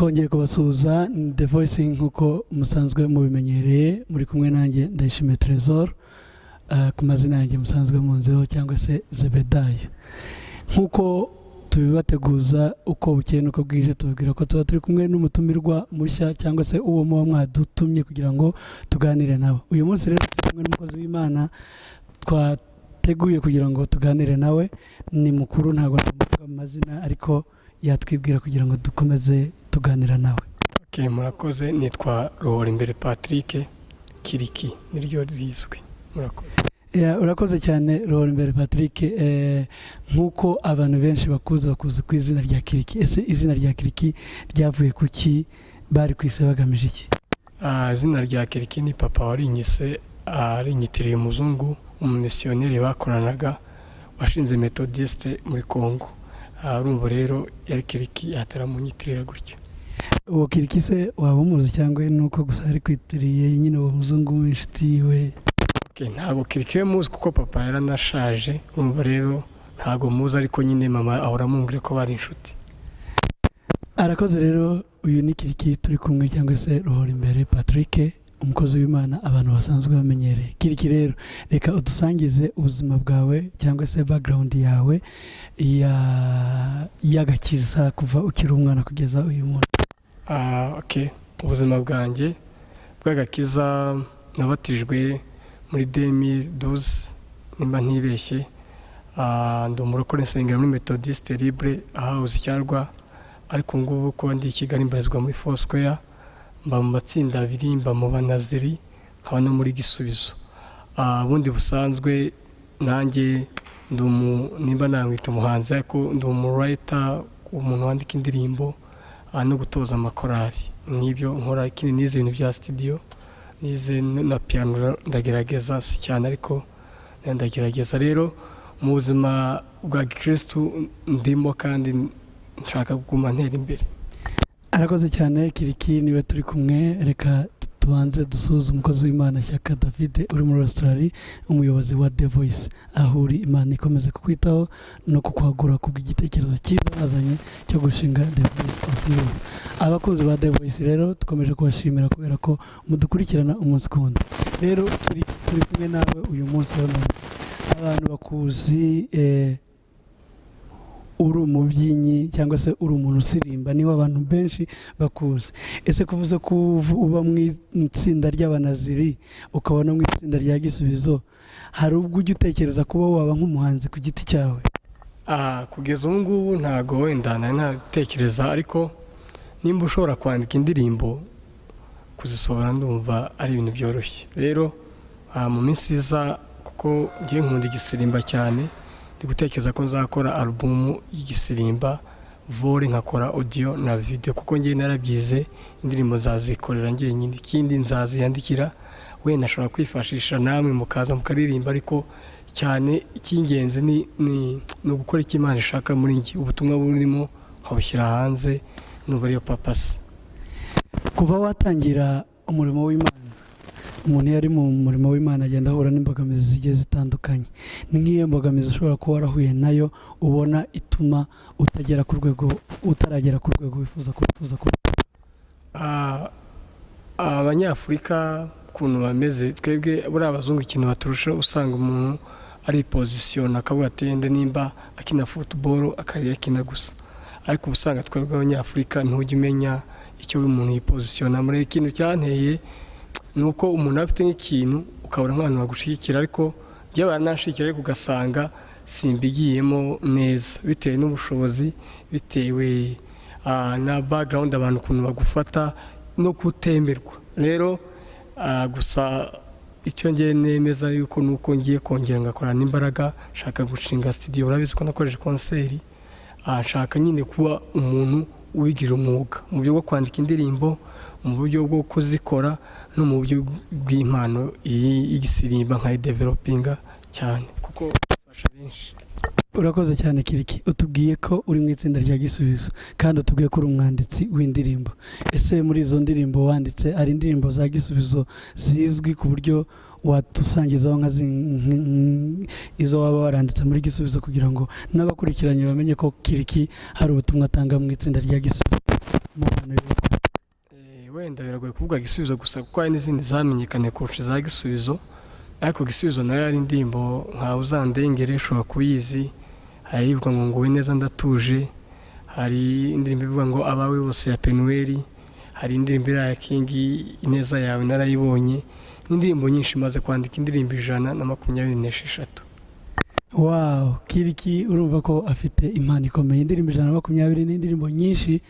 twongeye kubasuhuza The Voice nk'uko musanzwe mubimenyereye muri kumwe nanjye Ndayishimiye Trésor ku mazina yanjye musanzwe munzeho cyangwa se Zebedayo. Nk'uko tubibateguza uko bukeye nuko bwije tubabwira ko tuba turi kumwe n'umutumirwa mushya cyangwa se uwo muba mwadutumye kugira ngo tuganire nawe. Uyu munsi rero turi kumwe n'umukozi w'Imana twateguye kugira ngo tuganire nawe. Ni mukuru, ntabwo ndamuvuga amazina ariko yatwibwira kugira ngo dukomeze tuganira nawe. Okay, murakoze. Nitwa Ruhorimbere Patrick Kiriki, niryo rizwi. Murakoze. Urakoze cyane Ruhorimbere Patrick. Nkuko abantu benshi bakuze ku izina rya Kiriki, ese izina rya Kiriki ryavuye kuki, bari kwise bagamije iki? Izina rya Kiriki ni papa warinyise, arinyitiriye umuzungu, umumisiyoneri bakoranaga washinze Methodiste muri Kongo. Urumva rero yari Kiriki yataramunyitirira gutyo. Uwo Kiriki se waba umuzi cyangwa nuko gusa ari kwitiriye nyine uwo muzungu w'inshuti we? Ntabwo Kiriki we muzi kuko papa yaranashaje. Urumva rero ntabwo muzi, ariko nyine mama ahora amubwira ko bari inshuti. Arakoze rero. Uyu ni Kiriki turi kumwe cyangwa se Ruhorimbere Patrick, umukozi w'Imana abantu basanzwe bamenyereye. Kiriki rero reka udusangize ubuzima bwawe cyangwa se background yawe y'agakiza kuva ukiri umwana kugeza uyu munsi. Ubuzima bwanjye bw'agakiza nabatijwe muri 2012 nimba ntibeshye. Ndi umurokore nsengera muri Methodiste Libre ahahoze Cyarwa, ariko ngubu kuba ndi i Kigali mbarizwa muri Foursquare, mba mu matsinda abiri, mba mu banaziri nkaba no muri Gisubizo. Ubundi busanzwe nanjye nimba namwita umuhanzi, ariko ndi umurayita, umuntu wandika indirimbo no gutoza amakorali. Nk'ibyo nkora. Ikindi nize ibintu bya studio, nize na piano, ndagerageza si cyane ariko ndagerageza. Rero mu buzima bwa Kristo ndimo kandi nshaka kuguma ntera imbere. Arakoze cyane Kiriki, niwe turi kumwe. Reka tubanze dusuhuze umukozi w'Imana Shyaka David uri muri Australia, umuyobozi wa The Voice. Aho uri, Imana ikomeze kukwitaho no kukwagura kubw'igitekerezo cyiza bazanye cyo gushinga The Voice of You. Abakunzi ba The Voice rero tukomeje kubashimira kubera ko mudukurikirana umunsi ku wundi. Rero turi kumwe nawe uyu munsi wa none. Abantu bakuzi uri umubyinnyi cyangwa se uri umuntu usirimba, niho abantu benshi bakuzi. Ese kuvuze ko uba mu itsinda ry'abanaziri ukabona mu itsinda rya Gisubizo, hari ubwo ujya utekereza kuba waba nk'umuhanzi ku giti cyawe? Kugeza ubu ngubu ntago wenda natekereza, ariko nimba ushobora kwandika indirimbo kuzisohora ndumva ari ibintu byoroshye. Rero mu minsi iza, kuko ngiye nkunda igisirimba cyane, ndi gutekereza ko nzakora album y'igisirimba, vore nkakora audio na video, kuko ngiye narabyize indirimbo nzazikorera njyenyine. Ikindi nzaziyandikira, wenda nashobora kwifashisha namwe mukaza mukaririmba, ariko cyane icy'ingenzi ni ugukora icyo Imana ishaka muri njye. Ubutumwa burimo nkabushyira hanze, numva ariyo papasi. Kuva watangira umurimo w'Imana, umuntu yari mu murimo w'Imana agenda ahura n'imbogamizi zigiye zitandukanye. Ni nk'iyo mbogamizi ushobora kuba warahuye nayo ubona ituma utaragera ku rwego wifuza kuba? Abanyafurika ukuntu bameze, twebwe buriya abazungu ikintu baturusha, usanga umuntu ari position akavuga ati yenda nimba akina football akina gusa, ariko usanga twebwe abanyafurika ntujya umenya icyo umuntu yipositiona. Muri ikintu cyanteye nuko umuntu afite nk'ikintu ukabona nk'abantu bagushyigikira, ariko byaba nanshikira, ariko ugasanga simbigiyemo neza bitewe n'ubushobozi, bitewe na background abantu ukuntu bagufata no kutemerwa. Rero gusa icyo ngiye nemeza yuko nuko ngiye kongera ngakorana imbaraga, nshaka gushinga studio. Urabizi ko nakoresha concert, nshaka nyine kuba umuntu wigira umwuga mu buryo bwo kwandika indirimbo, mu buryo bwo kuzikora, no mu buryo bw'impano y'igisirimba nkayidevelopinga cyane, kuko bafasha benshi. Urakoze cyane Kiriki. Utubwiye ko uri mu itsinda rya Gisubizo kandi utubwiye ko uri umwanditsi w'indirimbo. Ese muri izo ndirimbo wanditse, ari indirimbo za Gisubizo zizwi ku buryo watusangizaho izo waba waranditse muri Gisubizo, kugira ngo n'abakurikiranye bamenye ko Kiriki hari ubutumwa atanga mu itsinda rya Gisubizo? abantu wenda biragoye kuvuga Gisubizo gusa kuko hari n'izindi zamenyekanye kurusha za Gisubizo, ariko Gisubizo nayo ari indirimbo nka Uzandengere ushobora kuyizi, hari ivuga ngo nguwe neza ndatuje, hari indirimbo ivuga ngo abawe bose ya Penueli, hari indirimbo ya Kingi ineza yawe narayibonye, n'indirimbo nyinshi maze kwandika indirimbo 126. Wow, Kiriki urumva ko afite impano ikomeye. Indirimbo 120 n'indirimbo nyinshi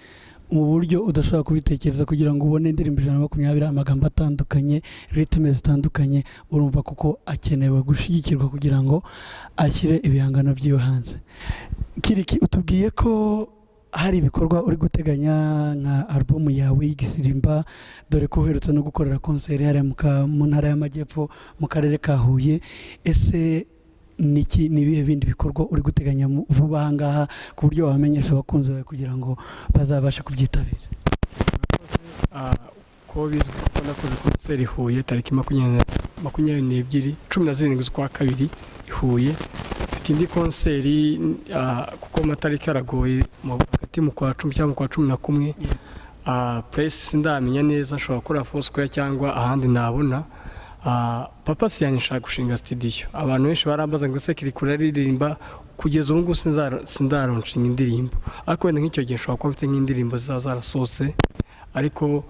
mu buryo udashobora kubitekereza kugira ngo ubone indirimbo 120 amagambo atandukanye, ritme zitandukanye, urumva kuko akenewe gushigikirwa kugira ngo ashyire ibihangano by'iwe hanze. Kiriki, utubwiye ko hari ibikorwa uri guteganya nka album yawe y'Igisirimba, dore ko uherutse no gukorera concert hariya mu ntara y'Amajyepfo mu karere ka Huye. Ese nibihe bindi bikorwa uri guteganya vuba ahangaha ku buryo wamenyesha abakunzi bawe kugira ngo bazabashe kubyitabira? Ko bizwi ko nakoze concert i Huye tariki 17 z'ukwa kabiri i Huye. Mfite indi concert kuko amatariki aragoye hagati mu kwa 10 cyangwa mu kwa 11. Press ndamenya neza nshobora gukora Foursquare cyangwa ahandi nabona. Papa CYANE nshaka gushinga studio. Abantu benshi barambaza ngo se Kiriki uraririmba, kugeza ubu ngo sindaronshinga indirimbo, ariko wenda nk'icyo gihe nshobora kuba mfite nk'indirimbo zarasohotse, ariko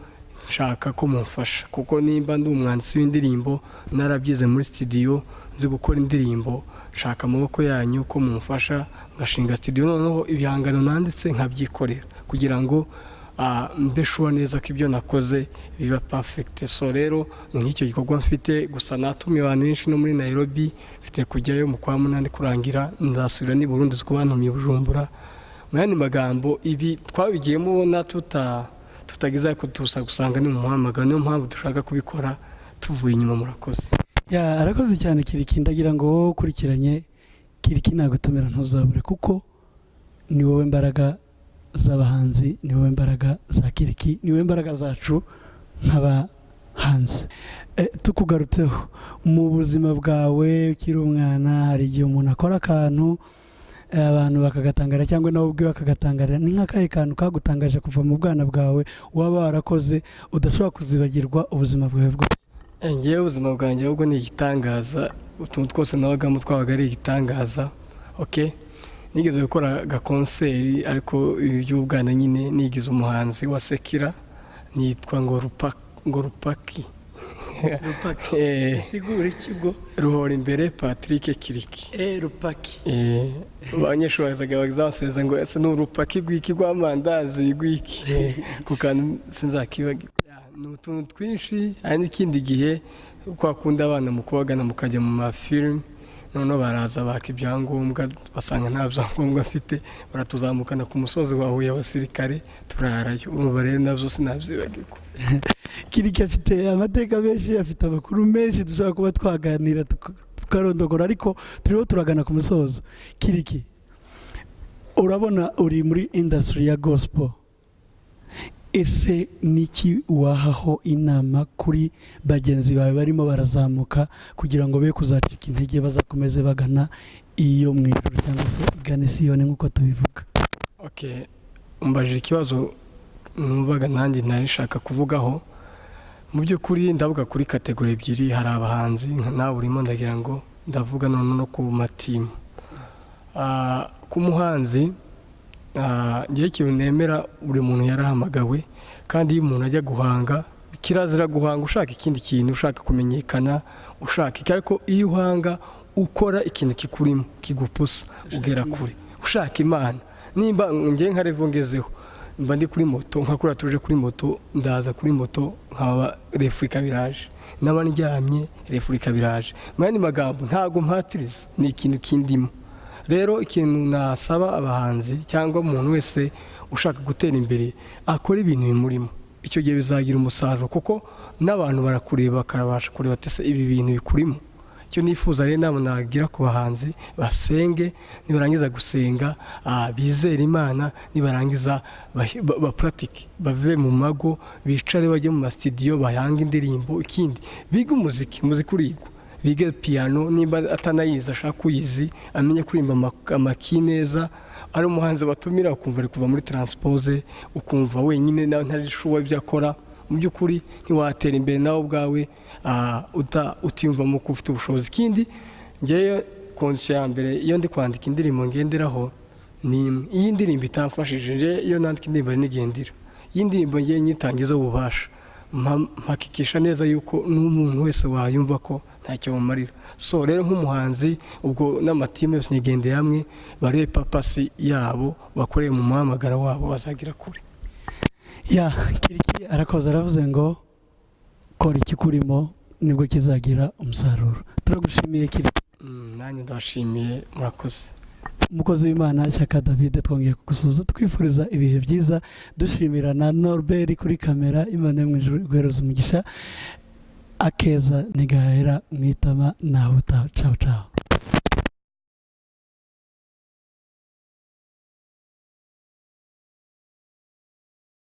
nshaka ko mumfasha kuko nimba ndi umwanditsi w'indirimbo narabyize muri studio nzi gukora indirimbo, nshaka amaboko yanyu ko mumfasha ngashinga studio, noneho ibihangano nanditse nkabyikorera kugira ngo mbeshuwa neza ko ibyo nakoze biba perfect. So rero ni nk'icyo gikorwa mfite, gusa natumiye abantu benshi no muri Nairobi, mfite kujyayo mu kwa 8 kurangira, ndasubira ni Burundi zikubantumiye Bujumbura. Mu yandi magambo ibi twabigiyemo ubona tutagize ko tusa gusanga ni mu muhamagaro, niyo mpamvu dushaka kubikora tuvuye inyuma. Murakoze. Arakoze cyane Kiriki, ndagira ngo ukurikiranye Kiriki nagutumira ntuzabure kuko ni wowe mbaraga z'abahanzi, ni wowe mbaraga za Kiriki, ni wowe mbaraga zacu nk'abahanzi. Tukugarutseho mu buzima bwawe ukiri umwana, hari igihe umuntu akora akantu abantu bakagatangara cyangwa nawe ubwe bakagatangarira. Ni nk'akahe kantu kagutangaje kuva mu bwana bwawe waba warakoze udashobora kuzibagirwa ubuzima bwawe bwose? Ngewe ubuzima bwanjye ahubwo ni igitangaza, utuntu twose nabagamo twabaga ari igitangaza. Nigeze gukora concert, ariko iby'ubwana nyine nigize umuhanzi wa Sekira nitwa ngo Rupaki. Sigura ikigo Ruhora imbere Patrick Kiriki. Rupaki. Abanyeshuri bazaseza ngo ese n'urupaki gwiki rw'amandazi gwiki kuko sinzakibagirwa. Ni utuntu twinshi. Hari n'ikindi gihe kwakunda abana mu kubagana mukajya mu mafilm, noneho baraza baka ibyangombwa basanga nta byangombwa afite, baratuzamukana ku musozi wa Huye abasirikare turarayo. Urumva rero nabyo sinabyibagirwa. Kiriki afite amateka menshi, afite amakuru menshi dushobora kuba twaganira tukarondogora, ariko turiho turagana ku musozo. Kiriki, urabona uri muri industry ya gospel, ese niki wahaho inama kuri bagenzi bawe barimo barazamuka kugira ngo be kuzacika intege bazakomeze bagana iyo mu ijuru cyangwa se igane Siyoni nk'uko tubivuga? Umbajije ikibazo numvaga nanjye narishaka kuvugaho. Mu by'ukuri ndavuga kuri kategori ebyiri, hari abahanzi nawe urimo, ndagira ngo ndavuga no ku matimu. Ku muhanzi ngiye ikintu nemera, buri muntu yarahamagawe, kandi iyo umuntu ajya guhanga kirazira guhanga ushaka ikindi kintu, ushaka kumenyekana, ushaka iki, ariko iyo uhanga ukora ikintu kikurimo kigupusa ugera kure, ushaka Imana. Nimba ngiye nka revo ngezeho, mba ndi kuri moto nkakura tuje kuri moto, ndaza kuri moto nkaba refurika biraje, naba ndyamye refurika biraje. Mu yandi magambo ntago mpatiriza, ni ikintu kindimo. Rero ikintu nasaba abahanzi cyangwa umuntu wese ushaka gutera imbere, akora ibintu bimurimo, icyo gihe bizagira umusaruro, kuko n'abantu barakureba bakarabasha kureba ati ibi bintu bikurimo. Icyo nifuza rero nabo nagira ku bahanzi, basenge, nibarangiza gusenga bizere Imana, nibarangiza bapuratike, bave mu mago, bicare bajye mu studio bahanga indirimbo. Ikindi biga umuziki urigwa, bige piano nimba atanayizi ashaka kuyizi amenye kurimba amaki neza ari umuhanzi batumira ukumva ari kuva muri transpose ukumva wenyine nawe ntari shuwa ibyo akora mu by'ukuri ntiwatera imbere nawe ubwawe utiyumvamo ko ufite ubushobozi. Ikindi ngewe konse ya mbere iyo ndi kwandika indirimbo ngenderaho ni iyi ndirimbo itamfashije nje iyo nandika indirimbo nigendera iyi ndirimbo ngewe nyitangiza ububasha mpakikisha neza yuko n'umuntu wese wayumva ko ntacyo mumarira. So rero nk'umuhanzi ubwo n'amatimu yose nyigendeye hamwe barebe papasi yabo bakoreye mu muhamagara wabo bazagira kure. Ya Kiriki arakoze aravuze ngo kora ikikurimo nibwo kizagira umusaruro. Turagushimiye Kiriki. Nanjye ndashimiye murakoze. Umukozi w'Imana Shyaka David twongeye kugusuza twifuriza ibihe byiza dushimira na Norbert kuri kamera Imana yo mu ijuru guhereza umugisha akeza nigahera mwitama nawe ciao ciao.